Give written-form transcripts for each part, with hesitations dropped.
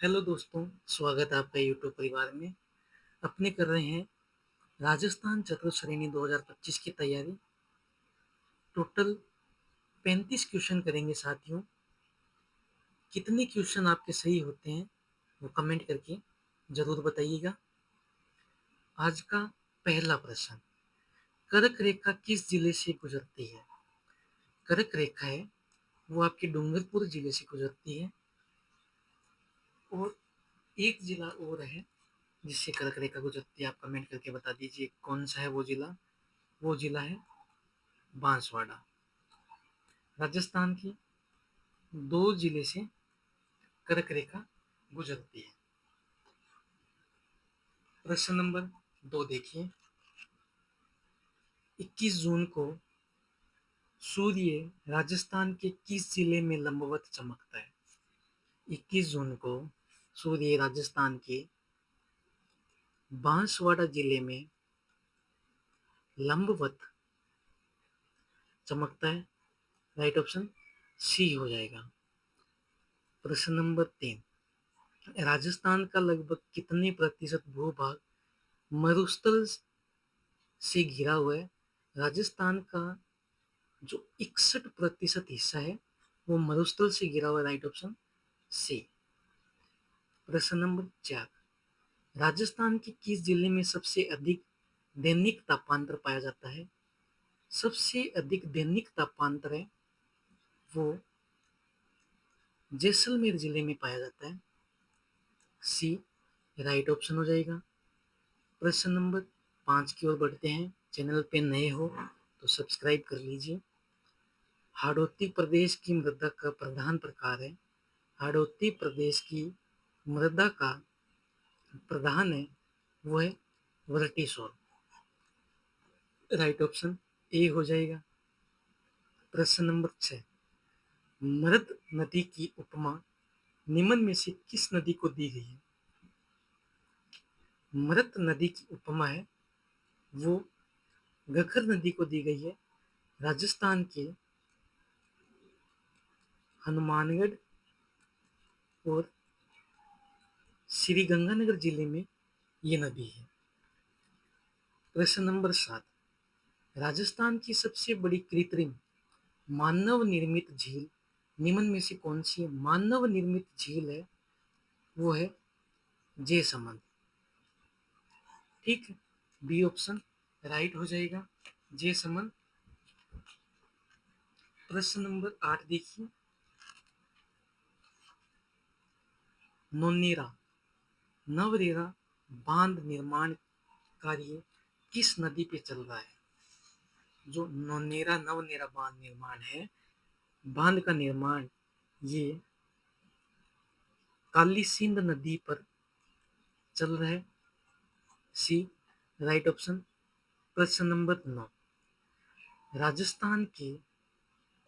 Hello दोस्तों, स्वागत है आपका यूट्यूब परिवार में। अपने कर रहे हैं राजस्थान चतुश्रेणी 2025 की तैयारी। टोटल 35 क्वेश्चन करेंगे साथियों। कितने क्वेश्चन आपके सही होते हैं वो कमेंट करके जरूर बताइएगा। आज का पहला प्रश्न, कर्क रेखा किस जिले से गुजरती है? कर्क रेखा है वो आपके डूंगरपुर जिले से गुजरती है। और एक जिला और है जिससे कर्क रेखा गुजरती है, आप कमेंट करके बता दीजिए कौन सा है वो जिला। वो जिला है बांसवाड़ा। राजस्थान के दो जिले से कर्क रेखा गुजरती है। प्रश्न नंबर 2 देखिए। 21 जून को सूर्य राजस्थान के किस जिले में लंबवत चमकता है? 21 जून को सूर्य राजस्थान के बांसवाड़ा जिले में लंबवत चमकता है। राइट ऑप्शन सी हो जाएगा। प्रश्न नंबर 3, राजस्थान का लगभग कितने प्रतिशत भूभाग मरुस्थल से घिरा हुआ है? राजस्थान का जो 61% हिस्सा है वो मरुस्थल से घिरा हुआ है। Right option C. प्रश्न नंबर 4, राजस्थान के किस जिले में सबसे अधिक दैनिक तापांतर पाया जाता है? सबसे अधिक दैनिक तापांतर है वो जैसलमेर जिले में पाया जाता है। सी राइट ऑप्शन हो जाएगा। प्रश्न नंबर 5 की ओर बढ़ते हैं। चैनल पे नए हो तो सब्सक्राइब कर लीजिए। हाड़ौती प्रदेश की मृदा का प्रधान प्रकार है। हाड़ौती प्रदेश की मृदा का प्रधान है वो है वर्टिसोल। राइट ऑप्शन ए हो जाएगा। प्रश्न नंबर 6, मृत नदी की उपमा निम्न में से किस नदी को दी गई है? मृत नदी की उपमा है वो घग्गर नदी को दी गई है। राजस्थान के हनुमानगढ़ और श्री गंगानगर जिले में ये नदी है। प्रश्न नंबर 7, राजस्थान की सबसे बड़ी कृत्रिम मानव निर्मित झील निम्न में से कौन सी मानव निर्मित झील है? वो है जयसमंद। ठीक है, बी ऑप्शन राइट हो जाएगा, जयसमंद। प्रश्न नंबर 8 देखिए। नोनेरा नवरेरा बांध निर्माण कार्य किस नदी पे चल रहा है? जो नोनेरा नवनेरा बांध निर्माण है, बांध का निर्माण ये काली सिंध नदी पर चल रहा है। सी राइट ऑप्शन। प्रश्न नंबर 9, राजस्थान के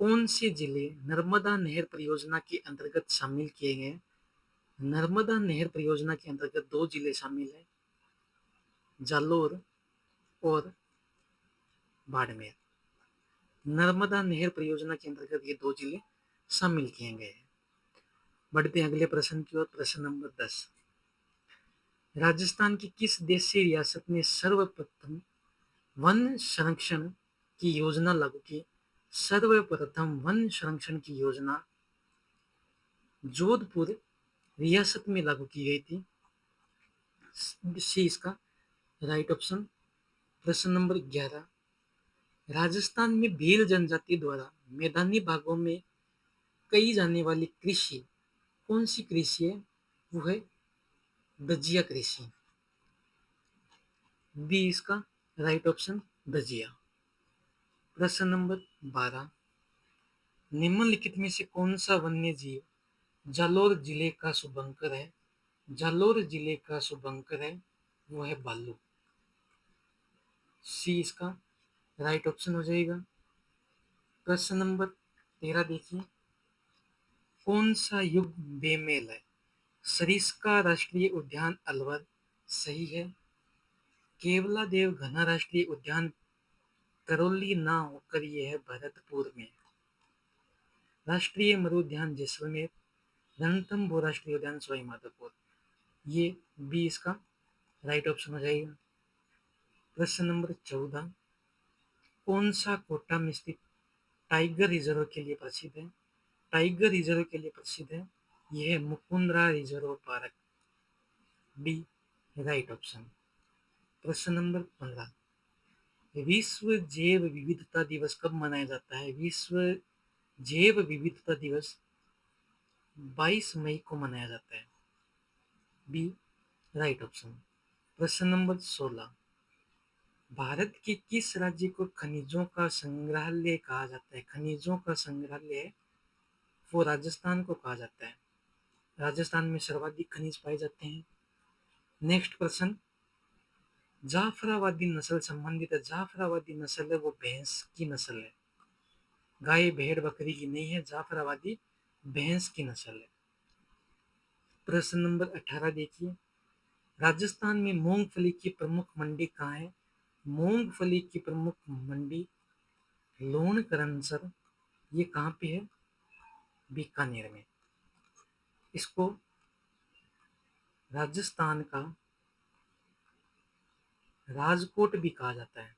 कौन से जिले नर्मदा नहर परियोजना के अंतर्गत शामिल किए गए? नर्मदा नहर परियोजना के अंतर्गत दो जिले शामिल हैं, जालोर और बाड़मेर। नर्मदा नहर परियोजना के अंतर्गत ये दो जिले शामिल किए गए हैं। बढ़ते हैं अगले प्रश्न की ओर। प्रश्न नंबर 10, राजस्थान की किस देशी रियासत ने सर्वप्रथम वन संरक्षण की योजना लागू की? सर्वप्रथम वन संरक्षण की योजना जोधपुर रियासत में लागू की गई थी। सी इसका राइट ऑप्शन। प्रश्न नंबर 11, राजस्थान में भील जनजाति द्वारा मैदानी भागों में कही जाने वाली कृषि कौन सी कृषि है? वो है दजिया कृषि। बी इसका राइट ऑप्शन, दजिया। प्रश्न नंबर 12, निम्नलिखित में से कौन सा वन्य जीव जालोर जिले का शुभंकर है? जालोर जिले का शुभंकर है वो है भालू। सी इसका राइट ऑप्शन हो जाएगा। प्रश्न नंबर 13 देखिए। कौन सा युग बेमेल है? सरिस्का राष्ट्रीय उद्यान अलवर सही है। केवला देव घना राष्ट्रीय उद्यान करौली ना होकर यह है भरतपुर में। राष्ट्रीय मरुद्यान जैसलमेर, रणथंभौर राष्ट्रीय उद्यान सवाई माधोपुर, ये बी इसका राइट ऑप्शन हो जाएगा। प्रश्न नंबर 14, कौन सा कोटा में स्थित टाइगर रिजर्व के लिए प्रसिद्ध है? टाइगर रिजर्व के लिए प्रसिद्ध है, यह है Mukundra reserve park, B right option. प्रश्न नंबर 15, विश्व जैव विविधता दिवस कब मनाया जाता है? विश्व जैव विविधता दिवस 22 मई को मनाया जाता है, बी राइट ऑप्शन। प्रश्न नंबर 16, भारत के किस राज्य को खनिजों का संग्रहालय कहा जाता है? खनिजों का संग्रहालय वो राजस्थान को कहा जाता है। राजस्थान में सर्वाधिक खनिज पाए जाते हैं। नेक्स्ट प्रश्न, जाफराबादी नस्ल संबंधित है। जाफराबादी नस्ल है वो भैंस की नस्ल है, गाय भेड़ बकरी की नहीं है, जाफराबादी भैंस की नस्ल है। प्रश्न नंबर 18 देखिए, राजस्थान में मूंगफली की प्रमुख मंडी कहाँ है? मूंगफली की प्रमुख मंडी लोणकरनसर, ये कहाँ पे है? बीकानेर में। इसको राजस्थान का राजकोट भी कहा जाता है।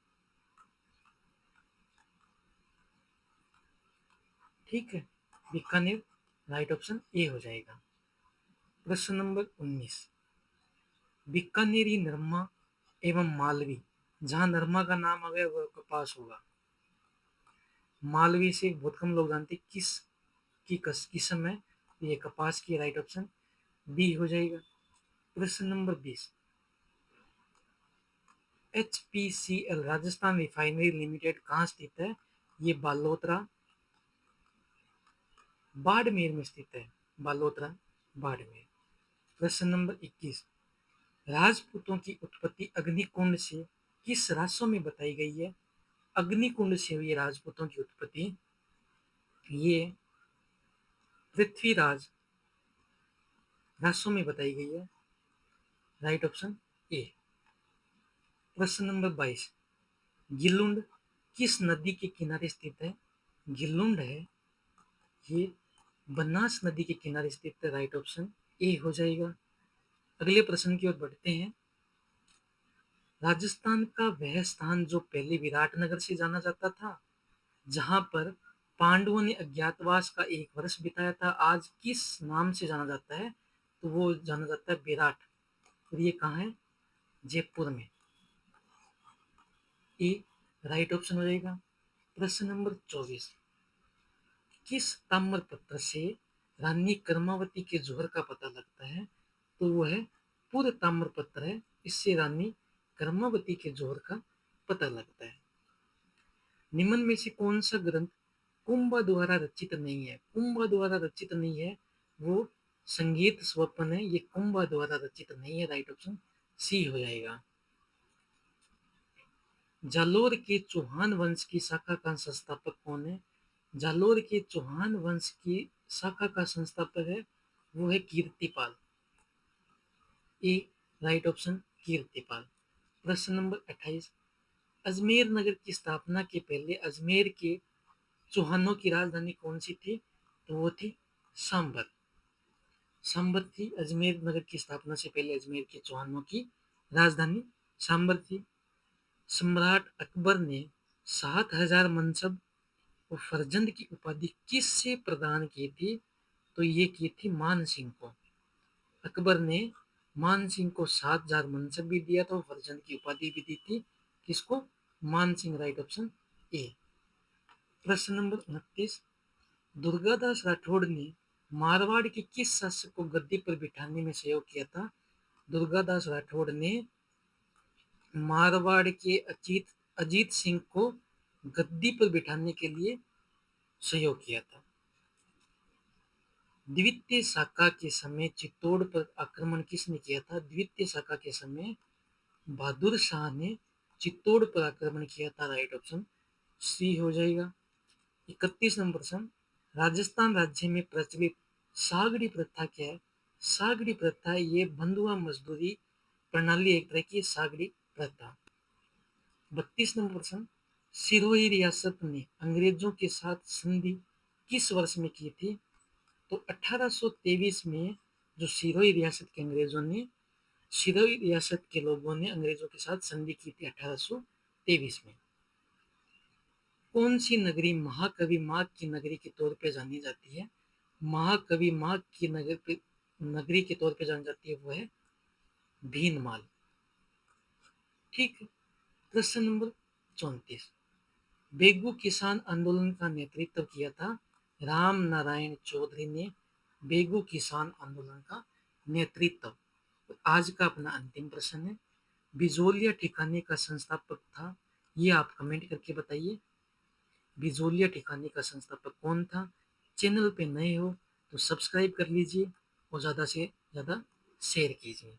ठीक है, बीकानेर राइट ऑप्शन ए हो जाएगा। प्रश्न नंबर 19, बीकानेरी नरमा एवं मालवी, जहां नरमा का नाम आ गया वो कपास होगा। मालवी से बहुत कम लोग जानते किस की किस्म है, ये कपास की राइट ऑप्शन बी हो जाएगा। प्रश्न number 20, HPCL Rajasthan refinery limited कहाँ स्थित है? ये बालोतरा बाड़मेर में स्थित है, बालोतरा बाड़मेर। प्रश्न नंबर 21, राजपूतों की उत्पत्ति अग्निकुंड से किस रासों में बताई गई है? अग्निकुंड से हुई राजपूतों की उत्पत्ति, ये पृथ्वीराज रासों में बताई गई है, राइट ऑप्शन ए। प्रश्न नंबर 22, गिलुंड किस नदी के किनारे स्थित है? गिलुंड है ये बनास नदी के किनारे स्थित है, राइट ऑप्शन ए हो जाएगा। अगले प्रश्न की ओर बढ़ते हैं। राजस्थान का वह स्थान जो पहले विराटनगर से जाना जाता था, जहां पर पांडवों ने अज्ञातवास का 1 वर्ष बिताया था, आज किस नाम से जाना जाता है? तो वो जाना जाता है विराट, और ये कहाँ है? जयपुर में, ए राइट ऑप्शन हो जाएगा। प्रश्न नंबर 24, किस ताम्रपत्र से रानी कर्मावती के जोहर का पता लगता है? तो वो है पूर्व ताम्रपत्र है, इससे रानी कर्मावती के जोहर का पता लगता है। निम्न में से कौन सा ग्रंथ कुंभा द्वारा रचित नहीं है? कुंभा द्वारा रचित नहीं है वो संगीत स्वप्न है, ये कुंभा द्वारा रचित नहीं है, राइट ऑप्शन सी हो जाएगा। जालोर के चौहान वंश की शाखा का संस्थापक कौन है? जालोर के चौहान वंश की शाखा का संस्थापक है वो है कीर्तिपाल, ए राइट ऑप्शन कीर्तिपाल। प्रश्न नंबर 28, अजमेर नगर की स्थापना के पहले अजमेर के चौहानों की राजधानी कौन सी थी? तो वो थी सांबर। सांबर थी अजमेर नगर की स्थापना से पहले अजमेर के चौहानों की राजधानी सांबर थी। सम्राट अकबर ने 7,000 मनसब और फरजंद की उपाधि किससे प्रदान की थी? तो ये की थी मान सिंह को। अकबर ने मान सिंह को 7,000 मनसब भी दिया था और फरजंद की उपाधि भी दी थी। किसको? मान सिंह, राइट ऑप्शन ए। प्रश्न नंबर 29, दुर्गादास राठौड़ ने मारवाड़ के किस शासक को गद्दी पर बिठाने में सहयोग किया था? दुर्गादास राठौड़ ने मारवाड़ के अजीत सिंह को गद्दी पर बिठाने के लिए सहयोग किया था। द्वितीय शाका के समय चित्तौड़ पर आक्रमण किसने किया था? द्वितीय शाका के समय बहादुर शाह ने चित्तौड़ पर आक्रमण किया था, राइट ऑप्शन सी हो जाएगा। 31 नंबर प्रश्न, राजस्थान राज्य में प्रचलित सागड़ी प्रथा क्या है? सागड़ी प्रथा ये बंधुआ मजदूरी प्रणाली, एक तरह की सागड़ी प्रथा। 32 नंबर प्रश्न, सिरोही रियासत ने अंग्रेजों के साथ संधि किस वर्ष में की थी? तो 1823 में जो सिरोही रियासत के अंग्रेजों ने सिरोही रियासत के लोगों ने अंग्रेजों के साथ संधि की थी 1823 में। कौन सी नगरी महाकवि माघ की नगरी के तौर पे जानी जाती है? महाकवि माघ की नगरी के तौर पे जानी जाती है वो है भीनमाल। ठीक। प्रश्न नंबर 34। बेगू किसान आंदोलन का नेतृत्व किया था राम नारायण चौधरी ने। बेगू किसान आंदोलन का नेतृत्व। तो आज का अपना अंतिम प्रश्न है, बिजोलिया ठिकाने का संस्थापक था, ये आप कमेंट करके बताइए। बिजोलिया ठिकाने का संस्थापक कौन था? चैनल पे नए हो तो सब्सक्राइब कर लीजिए और ज़्यादा से ज़्यादा शेयर कीजिए।